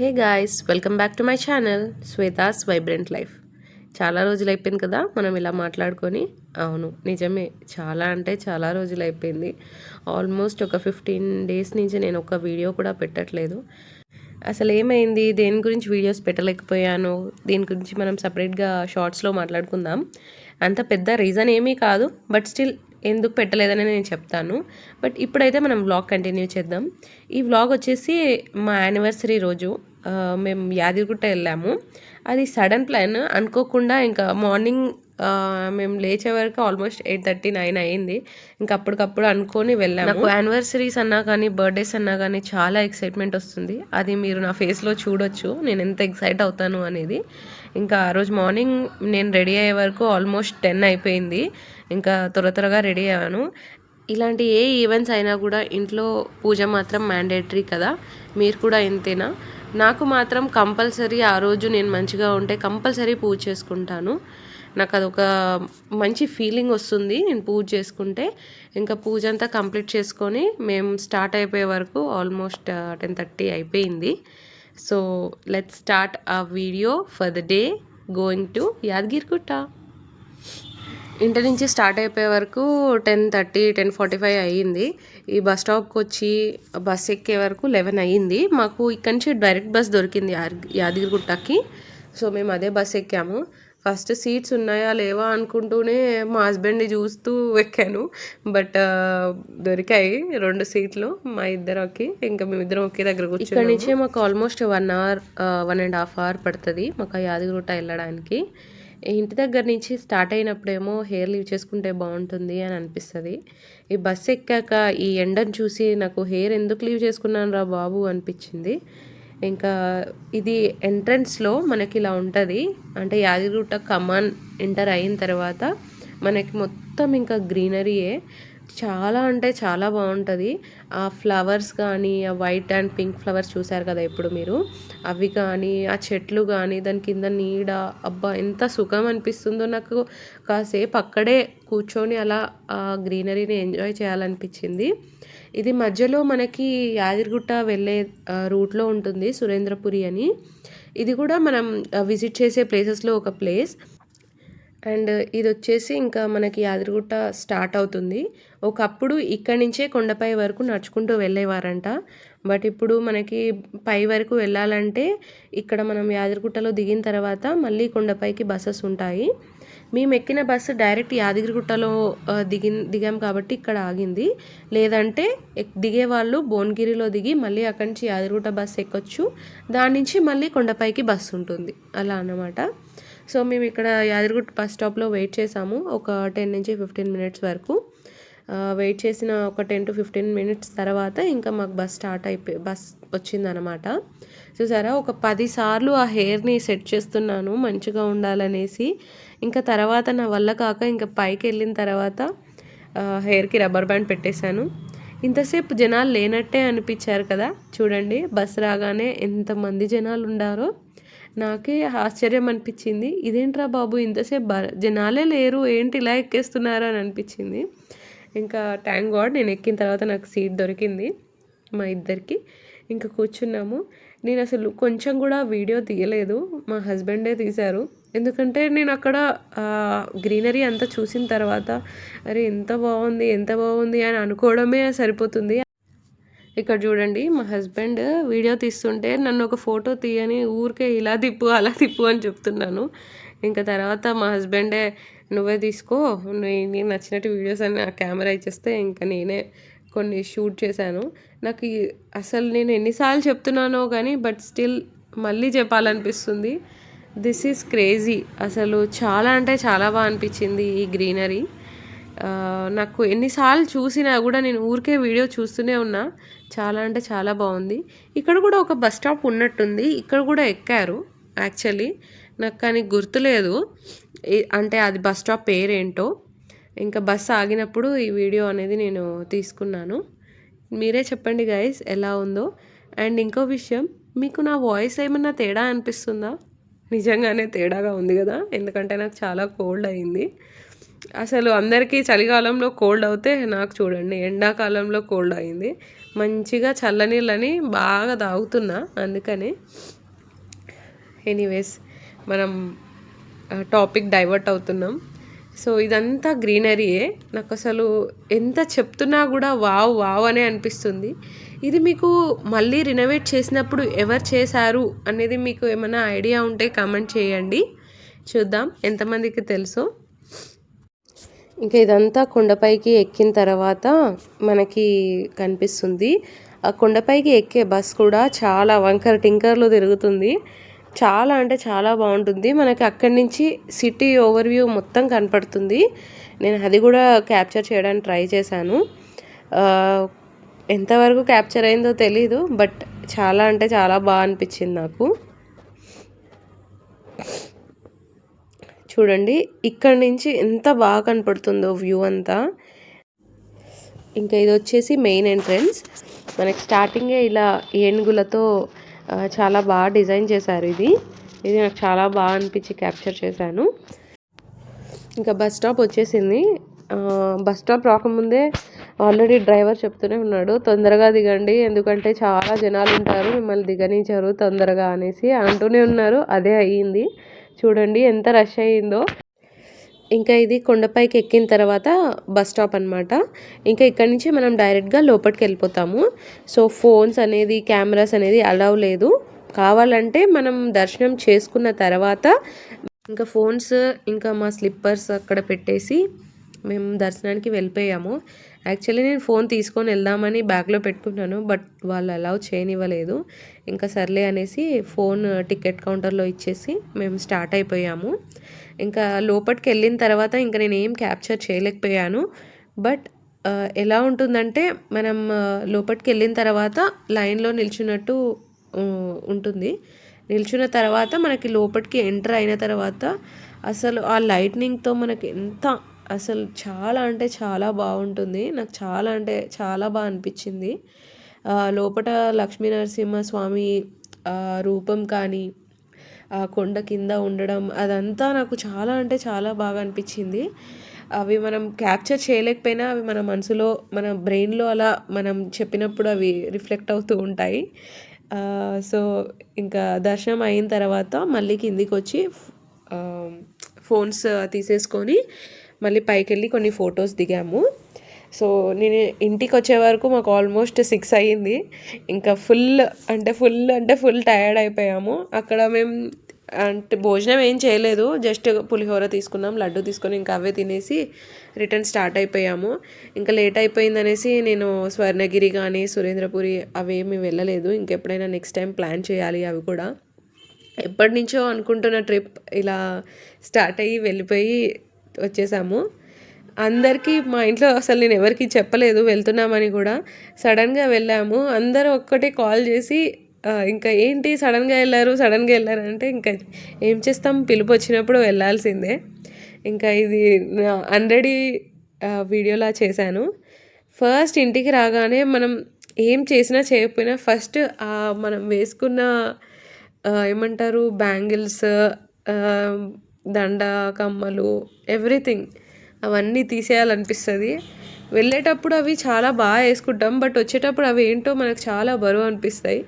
Hey guys, welcome back to my channel Shweta's vibrant life. చాలా రోజులు అయిపోయింది కదా మనం ఇలా మాట్లాడుకొని. అవును, నిజమే, చాలా అంటే చాలా రోజులు అయిపోయింది. ఆల్మోస్ట్ ఒక 15 days నుంచి నేను ఒక వీడియో కూడా పెట్టట్లేదు. అసలు ఏమైంది, దేని గురించి వీడియోస్ పెట్టలేకపోయాను, దీని గురించి మనం సపరేట్గా షార్ట్స్లో మాట్లాడుకుందాం. అంత పెద్ద రీజన్ ఏమీ కాదు, బట్ స్టిల్ ఎందుకు పెట్టలేదని నేను చెప్తాను. బట్ ఇప్పుడైతే మనం వ్లాగ్ కంటిన్యూ చేద్దాం. ఈ వ్లాగ్ వచ్చేసి మా యానివర్సరీ రోజు మేము యాదగిరిగుట్ట వెళ్ళాము. అది సడన్ ప్లాన్, అనుకోకుండా. ఇంకా మార్నింగ్ మేము లేచే వరకు ఆల్మోస్ట్ 8:30, 9 అయింది. ఇంకా అప్పటికప్పుడు అనుకొని వెళ్ళాము. నాకు యానివర్సరీస్ అన్నా కానీ, బర్త్డేస్ అన్నా కానీ చాలా ఎక్సైట్మెంట్ వస్తుంది. అది మీరు నా ఫేస్లో చూడొచ్చు, నేను ఎంత ఎక్సైట్ అవుతాను అనేది. ఇంకా ఆ రోజు మార్నింగ్ నేను రెడీ అయ్యే వరకు ఆల్మోస్ట్ 10 అయిపోయింది. ఇంకా త్వరగా రెడీ అయ్యాను. ఇలాంటి ఏ ఈవెంట్స్ అయినా కూడా ఇంట్లో పూజ మాత్రం మ్యాండేటరీ కదా. మీరు కూడా ఇంతేనా? నాకు మాత్రం కంపల్సరీ ఆ రోజు నేను మంచిగా ఉంటే కంపల్సరీ పూజ చేసుకుంటాను. నాకు అదొక మంచి ఫీలింగ్ వస్తుంది నేను పూజ చేసుకుంటే. ఇంకా పూజ అంతా కంప్లీట్ చేసుకొని మేము స్టార్ట్ అయిపోయే వరకు ఆల్మోస్ట్ 10:30 అయిపోయింది. సో లెట్స్ స్టార్ట్ ఆ video for the day going to Yadagirigutta. ఇంటి నుంచి స్టార్ట్ అయిపోయే వరకు 10:30, 10:45 అయ్యింది. ఈ బస్ స్టాప్కి వచ్చి బస్ ఎక్కే వరకు 11 అయ్యింది. మాకు ఇక్కడి నుంచి డైరెక్ట్ బస్ దొరికింది యాదగిరిగుట్టకి. సో మేము అదే బస్ ఎక్కాము. ఫస్ట్ సీట్స్ ఉన్నాయా లేవా అనుకుంటూనే మా హస్బెండ్ని చూస్తూ ఎక్కాను. బట్ దొరికాయి 2 సీట్లు మా ఇద్దరికి. ఇంకా మేమిద్దరం ఒకే దగ్గర కూర్చున్నాము. ఇక్కడ నుంచే మాకు ఆల్మోస్ట్ 1 hour, 1.5 hour పడుతుంది మాకు యాదగిరిగుట్ట వెళ్ళడానికి. ఇంటి దగ్గర నుంచి స్టార్ట్ అయినప్పుడేమో హెయిర్ లీవ్ చేసుకుంటే బాగుంటుంది అని అనిపిస్తుంది. ఈ బస్ ఎక్కాక ఈ ఎండను చూసి నాకు హెయిర్ ఎందుకు లీవ్ చేసుకున్నాను రా బాబు అనిపించింది. ఇంకా ఇది ఎంట్రన్స్లో మనకి ఇలా ఉంటుంది. అంటే యాదగిరిగుట్ట కమాన్ ఎంటర్ అయిన తర్వాత మనకి మొత్తం ఇంకా గ్రీనరీయే. చాలా అంటే చాలా బాగుంటుంది. ఆ ఫ్లవర్స్ కానీ, ఆ వైట్ అండ్ పింక్ ఫ్లవర్స్ చూసారు కదా ఇప్పుడు మీరు, అవి కానీ, ఆ చెట్లు కానీ, దాని కింద నీడ, అబ్బా ఎంత సుఖం అనిపిస్తుందో. నాకు కాసేపు అక్కడే కూర్చొని అలా ఆ గ్రీనరీని ఎంజాయ్ చేయాలనిపించింది. ఇది మధ్యలో మనకి యాదగిరిగుట్ట వెళ్ళే రూట్లో ఉంటుంది, సురేంద్రపురి అని. ఇది కూడా మనం విజిట్ చేసే ప్లేసెస్లో ఒక ప్లేస్. అండ్ ఇది వచ్చేసి ఇంకా మనకి యాదగిరిగుట్ట స్టార్ట్ అవుతుంది. ఒకప్పుడు ఇక్కడి నుంచే కొండపై వరకు నడుచుకుంటూ వెళ్ళేవారంట. బట్ ఇప్పుడు మనకి పై వరకు వెళ్ళాలంటే ఇక్కడ మనం యాదగిరిగుట్టలో దిగిన తర్వాత మళ్ళీ కొండపైకి బస్సెస్ ఉంటాయి. మేము ఎక్కిన బస్సు డైరెక్ట్ యాదగిరిగుట్టలో దిగాం కాబట్టి ఇక్కడ ఆగింది. లేదంటే దిగే వాళ్ళు భువనగిరిలో దిగి మళ్ళీ అక్కడి నుంచి యాదగిరిగుట్ట బస్సు ఎక్కొచ్చు. దాని నుంచి మళ్ళీ కొండపైకి బస్సు ఉంటుంది, అలా అన్నమాట. సో మేము ఇక్కడ యాదగిరిగుట్ట బస్ స్టాప్లో వెయిట్ చేసాము ఒక 10 నుంచి 15 minutes వరకు. వెయిట్ చేసిన ఒక 10 to 15 minutes తర్వాత ఇంకా మాకు బస్ వచ్చిందనమాట. చూసారా, ఒక 10 సార్లు ఆ హెయిర్ని సెట్ చేస్తున్నాను మంచిగా ఉండాలనేసి. ఇంకా తర్వాత నా వల్ల కాక ఇంకా పైకి వెళ్ళిన తర్వాత హెయిర్కి రబ్బర్ బ్యాండ్ పెట్టేశాను. ఇంతసేపు జనాలు లేనట్టే అనిపించారు కదా. చూడండి, బస్ రాగానే ఎంతమంది జనాలు ఉండారో నాకే ఆశ్చర్యం అనిపించింది. ఇదేంట్రా బాబు, ఇంతసేపు జనాలే లేరు, ఏంటి ఇలా ఎక్కేస్తున్నారు అని అనిపించింది. ఇంకా థ్యాంక్ గాడ్ నేను ఎక్కిన తర్వాత నాకు సీట్ దొరికింది మా ఇద్దరికి. ఇంకా కూర్చున్నాము. నేను అసలు కొంచెం కూడా వీడియో తీయలేదు, మా హస్బెండే తీశారు. ఎందుకంటే నేను అక్కడ గ్రీనరీ అంతా చూసిన తర్వాత అరే ఎంత బాగుంది అని అనుకోవడమే సరిపోతుంది. ఇక్కడ చూడండి, మా హస్బెండ్ వీడియో తీస్తుంటే నన్ను ఒక ఫోటో తీయని ఊరికే ఇలా తిప్పు అలా తిప్పు అని చెప్తున్నాను. ఇంకా తర్వాత మా హస్బెండే నువ్వే తీసుకో, నేను నచ్చినట్టు వీడియోస్ అని ఆ కెమెరా ఇచ్చేస్తే ఇంకా నేనే కొన్ని షూట్ చేశాను. నాకు అసలు నేను ఎన్నిసార్లు చెప్తున్నానో కానీ బట్ స్టిల్ మళ్ళీ చెప్పాలనిపిస్తుంది. This is crazy. అసలు చాలా అంటే చాలా బాగా అనిపించింది ఈ గ్రీనరీ. నాకు ఎన్నిసార్లు చూసినా కూడా నేను ఊరికే వీడియో చూస్తూనే ఉన్నా. చాలా అంటే చాలా బాగుంది. ఇక్కడ కూడా ఒక బస్ స్టాప్ ఉన్నట్టుంది, ఇక్కడ కూడా ఎక్కారు యాక్చువల్లీ. నాకు కానీ గుర్తులేదు అంటే అది బస్ స్టాప్ పేరేంటో. ఇంకా బస్సు ఆగినప్పుడు ఈ వీడియో అనేది నేను తీసుకున్నాను. మీరే చెప్పండి గైస్ ఎలా ఉందో. అండ్ ఇంకో విషయం, మీకు నా వాయిస్ ఏమన్నా తేడా అనిపిస్తుందా? నిజంగానే తేడాగా ఉంది కదా, ఎందుకంటే నాకు చాలా కోల్డ్ అయింది. అసలు అందరికీ చలికాలంలో కోల్డ్ అవుతే నాకు చూడండి ఎండాకాలంలో కోల్డ్ అయింది. మంచిగా చల్లనీళ్ళని బాగా తాగుతున్నా అందుకని. ఎనీవేస్ మనం టాపిక్ డైవర్ట్ అవుతున్నాం. సో ఇదంతా గ్రీనరీయే. నాకు అసలు ఎంత చెప్తున్నా కూడా వావ్ వావ్ అనే అనిపిస్తుంది. ఇది మీకు మళ్ళీ రినోవేట్ చేసినప్పుడు ఎవరు చేశారు అనేది మీకు ఏమైనా ఐడియా ఉంటే కామెంట్ చేయండి, చూద్దాం ఎంతమందికి తెలుసో. ఇంకా ఇదంతా కొండపైకి ఎక్కిన తర్వాత మనకి కనిపిస్తుంది. ఆ కొండపైకి ఎక్కే బస్ కూడా చాలా వంకర టింకర్లో తిరుగుతుంది. చాలా అంటే చాలా బాగుంటుంది. మనకి అక్కడి నుంచి సిటీ ఓవర్వ్యూ మొత్తం కనపడుతుంది. నేను అది కూడా క్యాప్చర్ చేయడానికి ట్రై చేశాను. ఎంతవరకు క్యాప్చర్ అయిందో తెలీదు, బట్ చాలా అంటే చాలా బాగా అనిపించింది నాకు. చూడండి ఇక్కడ నుంచి ఎంత బాగా కనపడుతుందో వ్యూ అంతా. ఇంకా ఇది వచ్చేసి మెయిన్ ఎంట్రన్స్. మనకి స్టార్టింగే ఇలా ఏనుగులతో చాలా బాగా డిజైన్ చేశారు. ఇది నాకు చాలా బాగా అనిపించి క్యాప్చర్ చేశాను. ఇంకా బస్ స్టాప్ వచ్చేసింది. బస్ స్టాప్ రాకముందే ఆల్రెడీ డ్రైవర్ చెప్తూనే ఉన్నాడు, తొందరగా దిగండి ఎందుకంటే చాలా జనాలు ఉంటారు, మిమ్మల్ని దిగనించారు తొందరగా అనేసి అంటూనే ఉన్నారు. అదే అయ్యింది. చూడండి ఎంత రష్ అయ్యిందో. ఇంకా ఇది కొండపైకి ఎక్కిన తర్వాత బస్ స్టాప్ అనమాట. ఇంకా ఇక్కడ నుంచి మనం డైరెక్ట్గా లోపలికి వెళ్ళిపోతాము. సో ఫోన్స్ అనేది కెమెరాస్ అనేది అలౌ లేదు. కావాలంటే మనం దర్శనం చేసుకున్న తర్వాత ఇంకా ఫోన్స్ ఇంకా మా స్లిప్పర్స్ అక్కడ పెట్టేసి మేము దర్శనానికి వెళ్ళిపోయాము. యాక్చువల్లీ నేను ఫోన్ తీసుకొని వెళ్దామని బ్యాగ్లో పెట్టుకున్నాను, బట్ వాళ్ళు అలౌ చేయనివ్వలేదు. ఇంకా సర్లే అనేసి ఫోన్ టికెట్ కౌంటర్లో ఇచ్చేసి మేము స్టార్ట్ అయిపోయాము. ఇంకా లోపలికి వెళ్ళిన తర్వాత ఇంకా నేను ఏం క్యాప్చర్ చేయలేకపోయాను. బట్ ఎలా ఉంటుందంటే మనం లోపలికి వెళ్ళిన తర్వాత లైన్లో నిల్చున్నట్టు ఉంటుంది. నిల్చున్న తర్వాత మనకి లోపలికి ఎంటర్ అయిన తర్వాత అసలు ఆ లైట్నింగ్తో మనకి ఎంత అసలు చాలా అంటే చాలా బాగుంటుంది. నాకు చాలా అంటే చాలా బాగా అనిపించింది. లోపల లక్ష్మీనరసింహస్వామి రూపం కానీ ఆ కొండ కింద ఉండడం అదంతా నాకు చాలా అంటే చాలా బాగా అనిపించింది. అవి మనం క్యాప్చర్ చేయలేకపోయినా అవి మన మనసులో మన బ్రెయిన్లో అలా మనం చెప్పినప్పుడు అవి రిఫ్లెక్ట్ అవుతూ ఉంటాయి. సో ఇంకా దర్శనం అయిన తర్వాత మళ్ళీ కిందికి వచ్చి ఫోన్స్ తీసేసుకొని మళ్ళీ పైకి వెళ్ళి కొన్ని ఫొటోస్ దిగాము. సో నేను ఇంటికి వచ్చే వరకు మాకు ఆల్మోస్ట్ 6 అయ్యింది. ఇంకా ఫుల్ టయర్డ్ అయిపోయాము. అక్కడ మేము అంటే భోజనం ఏం చేయలేదు, జస్ట్ పులిహోర తీసుకున్నాం, లడ్డు తీసుకొని ఇంకా అవే తినేసి రిటర్న్ స్టార్ట్ అయిపోయాము. ఇంకా లేట్ అయిపోయిందనేసి నేను స్వర్ణగిరి కానీ సురేంద్రపురి అవేమి వెళ్ళలేదు. ఇంకెప్పుడైనా నెక్స్ట్ టైం ప్లాన్ చేయాలి అవి కూడా. ఎప్పటి నుంచో అనుకుంటున్న ట్రిప్ ఇలా స్టార్ట్ అయ్యి వెళ్ళిపోయి వచ్చేసాము. అందరికీ మా ఇంట్లో అసలు నేను ఎవరికి చెప్పలేదు వెళ్తున్నామని కూడా. సడన్గా వెళ్ళాము. అందరూ ఒక్కటే కాల్ చేసి ఇంకా ఏంటి సడన్గా వెళ్ళారు అంటే ఇంకా ఏం చేస్తాం, పిలుపు వచ్చినప్పుడు వెళ్ళాల్సిందే. ఇంకా ఇది ఆల్రెడీ వీడియోలా చేశాను. ఫస్ట్ ఇంటికి రాగానే మనం ఏం చేసినా చేయకపోయినా ఫస్ట్ మనం వేసుకున్న ఏమంటారు బ్యాంగిల్స్, దండ, కమ్మలు, ఎవ్రీథింగ్ అవన్నీ తీసేయాలనిపిస్తుంది. వెళ్ళేటప్పుడు అవి చాలా బాగా వేసుకుంటాం, బట్ వచ్చేటప్పుడు అవి ఏంటో మనకు చాలా బరువు అనిపిస్తాయి.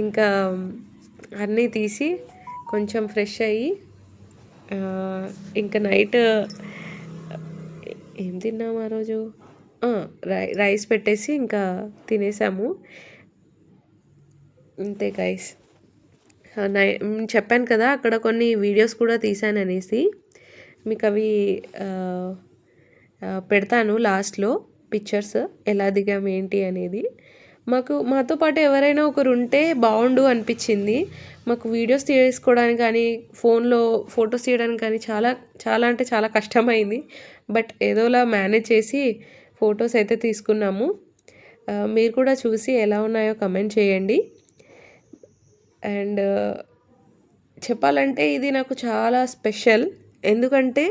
ఇంకా అన్నీ తీసి కొంచెం ఫ్రెష్ అయ్యి ఇంకా నైట్ ఏం తిన్నాము ఆ రోజు, రైస్ పెట్టేసి ఇంకా తినేసాము అంతే గైస్. చెప్పాను కదా అక్కడ కొన్ని వీడియోస్ కూడా తీసాను అనేసి, మీకు అవి పెడతాను లాస్ట్లో పిక్చర్స్ ఎలా దిగాం ఏంటి అనేది. మాతో పాటు ఎవరైనా ఒకరు ఉంటే బాగుండు అనిపించింది. మాకు వీడియోస్ తీసుకోవడానికి కానీ ఫోన్లో ఫొటోస్ తీయడానికి కానీ చాలా చాలా అంటే చాలా కష్టమైంది. బట్ ఏదోలా మేనేజ్ చేసి ఫొటోస్ అయితే తీసుకున్నాము. మీరు కూడా చూసి ఎలా ఉన్నాయో కమెంట్ చేయండి. అండ్ చెప్పాలంటే ఇది నాకు చాలా స్పెషల్. ఎందుకంటే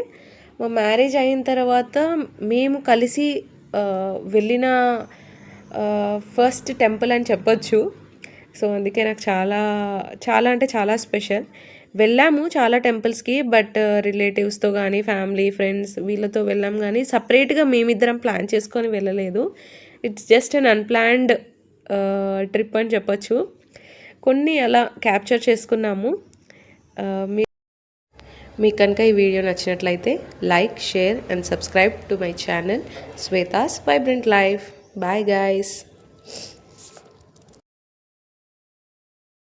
మా మ్యారేజ్ అయిన తర్వాత మేము కలిసి వెళ్ళిన ఫస్ట్ టెంపుల్ అని చెప్పొచ్చు. సో అందుకే నాకు చాలా చాలా అంటే చాలా స్పెషల్. వెళ్ళాము చాలా టెంపుల్స్కి, బట్ రిలేటివ్స్తో కానీ ఫ్యామిలీ ఫ్రెండ్స్ వీళ్ళతో వెళ్ళాం కానీ సపరేట్గా మేమిద్దరం ప్లాన్ చేసుకొని వెళ్ళలేదు. It's just an unplanned trip అని చెప్పొచ్చు. కొన్ని అలా క్యాప్చర్ చేసుకున్నాము. మీకు కనుక ఈ వీడియో నచ్చినట్లయితే like, share and subscribe to my channel Shweta's vibrant life. Bye guys.